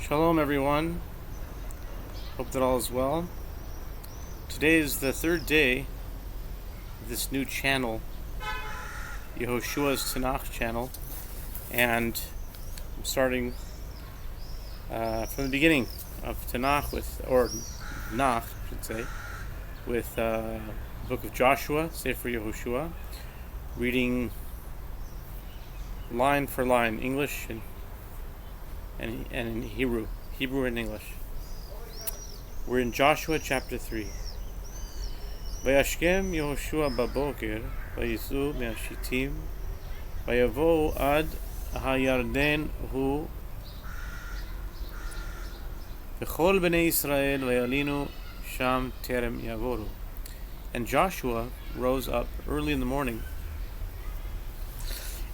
Shalom everyone, hope that all is well. Today is the third day of this new channel, Yehoshua's Tanakh channel, and I'm starting from the beginning of Tanakh Nach, I should say, with the book of Joshua, Sofer Yehoshua, reading line for line, English and in Hebrew and English. We're in Joshua chapter 3. וישכם יהושע בבוקר, ויצאו מהשיטים, ויבואו עד הירדן הוא, וכל בני ישראל וילינו שם טרם יעברו. And Joshua rose up early in the morning,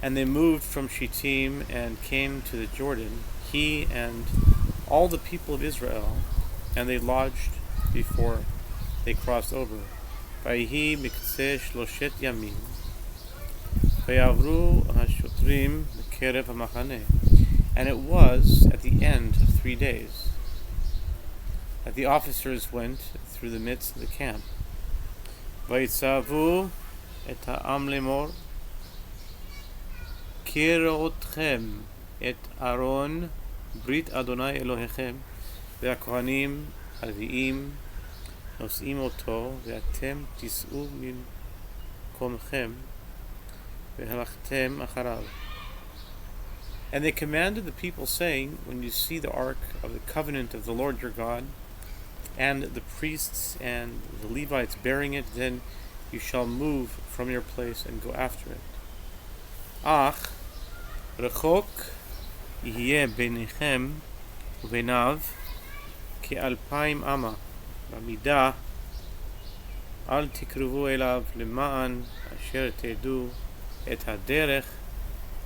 and they moved from Shittim and came to the Jordan, he and all the people of Israel, and they lodged before they crossed over. ויהי מקצה שלושת ימים, ויעברו השוטרים בקרב המחנה. And it was at the end of 3 days that the officers went through the midst of the camp. ויצוו את העם לאמור, כראותכם את ארון ברית אדוני אלוהיכם, והכהנים הלוויים נושאים אותו, ואתם תיסעו ממקומכם והלכתם אחריו. And they commanded the people, saying, when you see the ark of the covenant of the Lord your God, and the priests and the Levites bearing it, then you shall move from your place and go after it. Ach, rechok יהיה ביניכם וביניו כ2,000 אמה, במידה אל תקרבו אליו, למען אשר תדעו את הדרך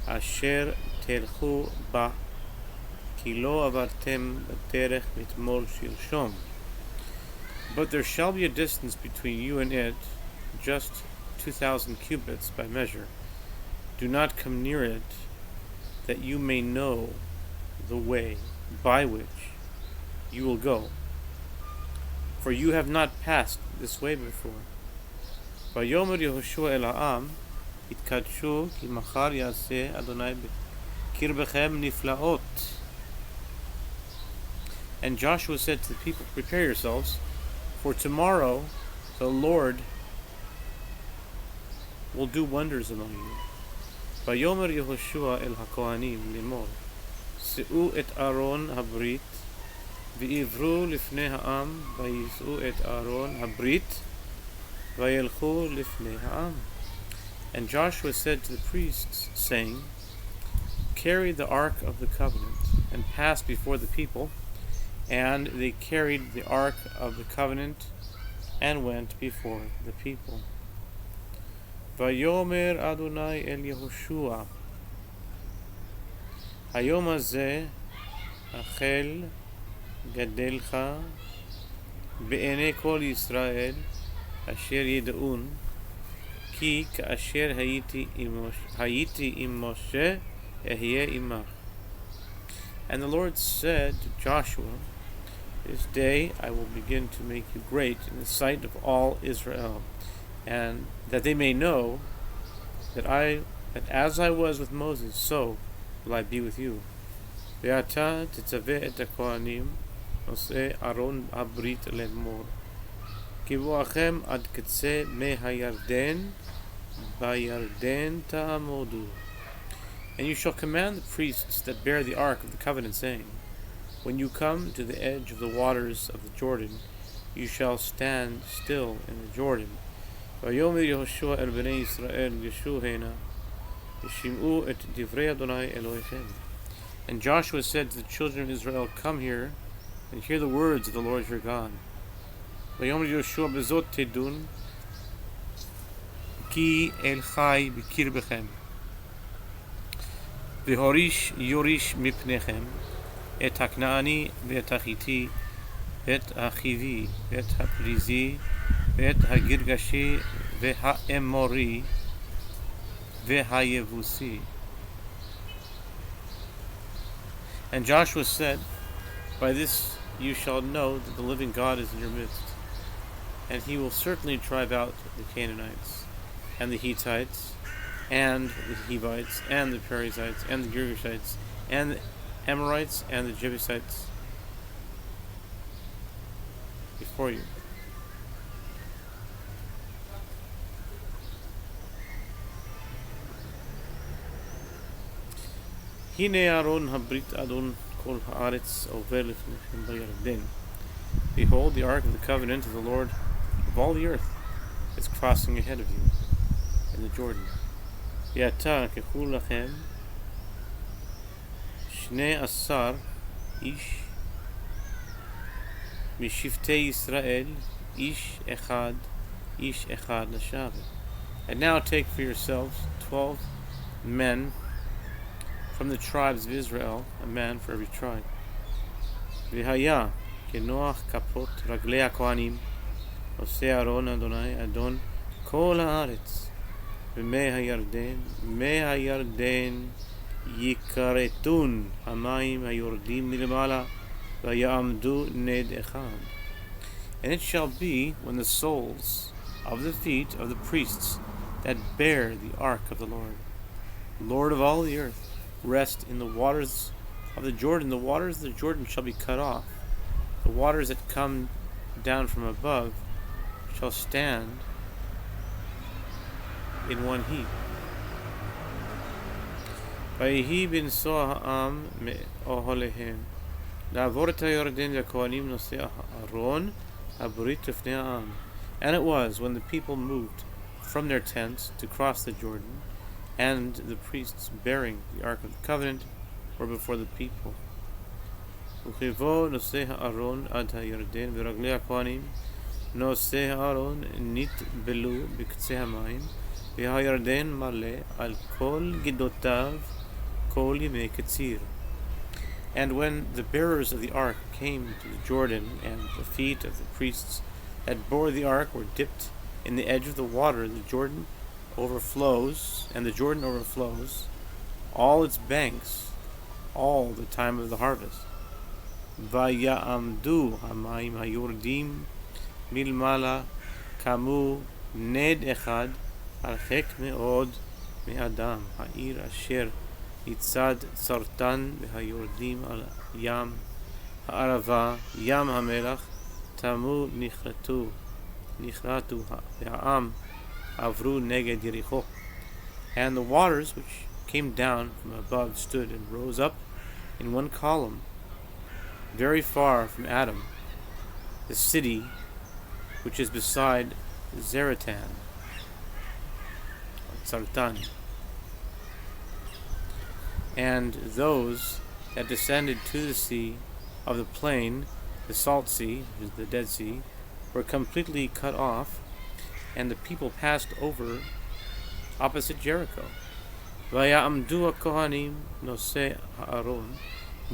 אשר תלכו בה, כי לא עברתם בדרך מתמול שלשום. But there shall be a distance between you and it, just 2,000 cubits by measure. Do not come near it, that you may know the way by which you will go, for you have not passed this way before. ויאמר יהושע אל העם, התקדשו, כי מחר יעשה אדוני בקרבכם נפלאות. And Joshua said to the people, prepare yourselves, for tomorrow the Lord will do wonders among you. ויאמר יהושע אל הכהנים לאמור, שאו את ארון הברית, ועברו לפני העם, וישאו את ארון הברית, וילכו לפני העם. And Joshua said to the priests, saying, carry the ark of the covenant, and pass before the people. And they carried the ark of the covenant, and went before the people. ויאמר אדוני אל יהושע, היום הזה החל גדלך בעיני כל ישראל אשר ידעון, כי כאשר הייתי עם משה אהיה עמך. And the Lord said to Joshua, this day I will begin to make you great in the sight of all Israel, and that they may know that as I was with Moses, so will I be with you. ואתה תצווה את הכהנים נושאי ארון הברית לאמור, קבועכם עד קצה מי הירדן, בירדן תעמודו. And you shall command the priests that bear the ark of the covenant, saying, when you come to the edge of the waters of the Jordan, you shall stand still in the Jordan. ויאמר יהושע אל בני ישראל, גשו הנה, ושמעו את דברי אדוני אלוהיכם. And Joshua said to the children of Israel, come here, and hear the words of the Lord your God. ויאמר יהושע בזאת תדון, כי אל חי בקרבכם, והוריש יוריש מפניכם, את הכנעני ואת החיתי, ואת החיבי, ואת הפריזי, ואת הגרגשי, והאמורי, והיבוסי. And Joshua said, By this you shall know that the living God is in your midst, and he will certainly drive out the Canaanites, and the Hittites, and the Hivites, and the Perizzites, and the Girgashites, and the Amorites, and the Jebusites before you. הנה ארון הברית אדון כל הארץ עובר לפניכם בירדן. Behold, the ark of the covenant of the Lord of all the earth is crossing ahead of you in the Jordan. ועתה קחו לכם 12 איש משבטי ישראל, איש אחד לשבת. And now take for yourselves 12 men from the tribes of Israel, a man for every tribe. והיה כנוח כפות רגלי הכהנים, עושה אהרון אדוני אדון כל הארץ, ומי הירדן יכרתון המים היורדים מלמעלה, ויעמדו נד אחד. And it shall be when the soles of the feet of the priests that bear the ark of the Lord of all the earth, rest in the waters of the Jordan. The waters of the Jordan shall be cut off. The waters that come down from above shall stand in one heap. ויהי בנסוע העם מאוהליהם לעבור את הירדן והכהנים נושאי ארון הברית לפני העם. And it was when the people moved from their tents to cross the Jordan, and the priests bearing the Ark of the Covenant were before the people. וכיבוא נושא הארון עד הירדן ורגלי הכהנים נושא הארון נטבלו בקצה המים והירדן מלא על כל גדותיו כל ימי קציר. And when the bearers of the ark came to the Jordan, and the feet of the priests that bore the ark were dipped in the edge of the water, the Jordan overflows all its banks all the time of the harvest. ויעמדו המים היורדים מלמעלה כמו נד אחד הרחק מאוד מאדם, העיר אשר יצד סרטן והיורדים על ים הערבה, ים המלח, תמו נכרתו והעם עברו נגד יריחו. And the waters which came down from above stood and rose up in one column, very far from Adam, the city which is beside Zaratan, Sartan. And those that descended to the sea of the plain, the salt sea, which is the Dead Sea, were completely cut off, and the people passed over opposite Jericho. ויעמדו הכהנים נושאי הארון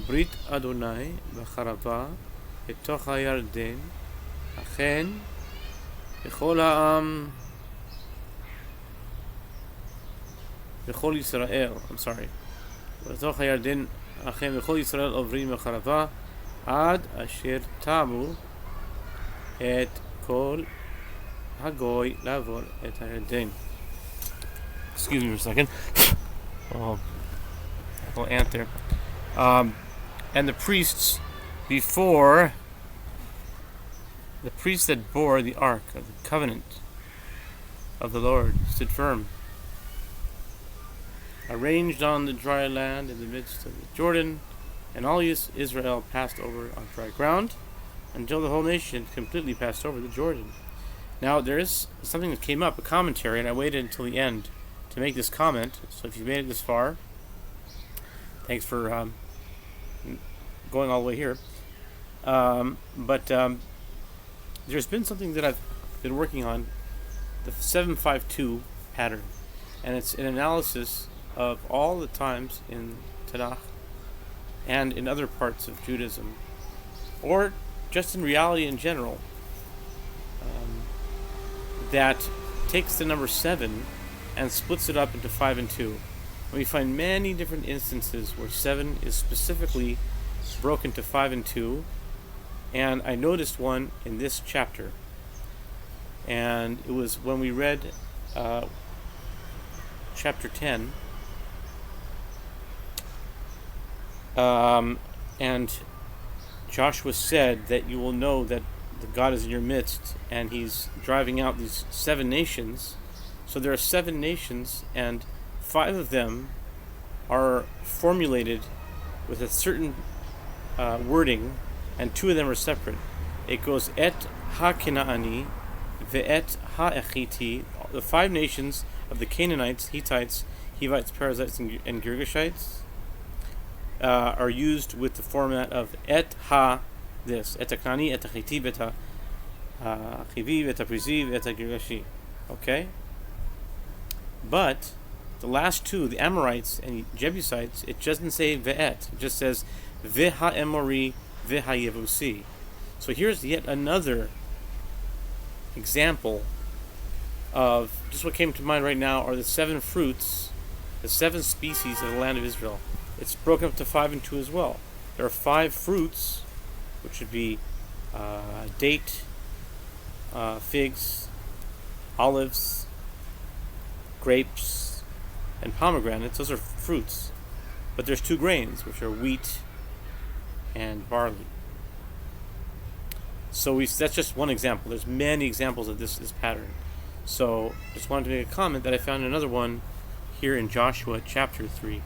ברית אדוני בחרבה בתוך הירדן, אכן וכל העם וכל ישראל, בתוך הירדן, אכן וכל ישראל עוברים בחרבה עד אשר תמו את כל הגוי לעבור את הירדן. Excuse me for a second. Oh, a little ant there. And the priests that bore the ark of the covenant of the Lord stood firm, arranged on the dry land in the midst of the Jordan, and all Israel passed over on dry ground until the whole nation completely passed over the Jordan. Now there is something that came up, a commentary, and I waited until the end to make this comment. So if you made it this far, thanks for going all the way here. But there's been something that I've been working on, the 752 pattern, and it's an analysis of all the times in Tanakh and in other parts of Judaism, or just in reality in general, that takes the number 7 and splits it up into 5 and 2. And we find many different instances where 7 is specifically broke into 5 and 2, and I noticed one in this chapter, and it was when we read chapter 10, and Joshua said that you will know that the God is in your midst, and he's driving out these 7 nations. So there are 7 nations, and 5 of them are formulated with a certain wording, and 2 of them are separate. It goes et ha-Kenaani ve'et ha-Echiti. The 5 nations of the Canaanites, Hittites, Hivites, Perizzites, and Girgashites are used with the format of et ha, this, et ha-Knani, et ha-Chiti, et ha-Chivi, et ha-Prizi, et ha-Girgashi. Okay? But the last 2, the Amorites and Jebusites, it doesn't say ve'et. It just says ve'ha-Emori, ve'ha-Yevusi. So here's yet another example of just what came to mind right now are the 7 fruits, the 7 species of the land of Israel. It's broken up to 5 and 2 as well. There are 5 fruits, which would be date, figs, olives, grapes, and pomegranates. Those are fruits. But there's 2 grains, which are wheat and barley. So that's just one example. There's many examples of this pattern. So just wanted to make a comment that I found another one here in Joshua chapter 3.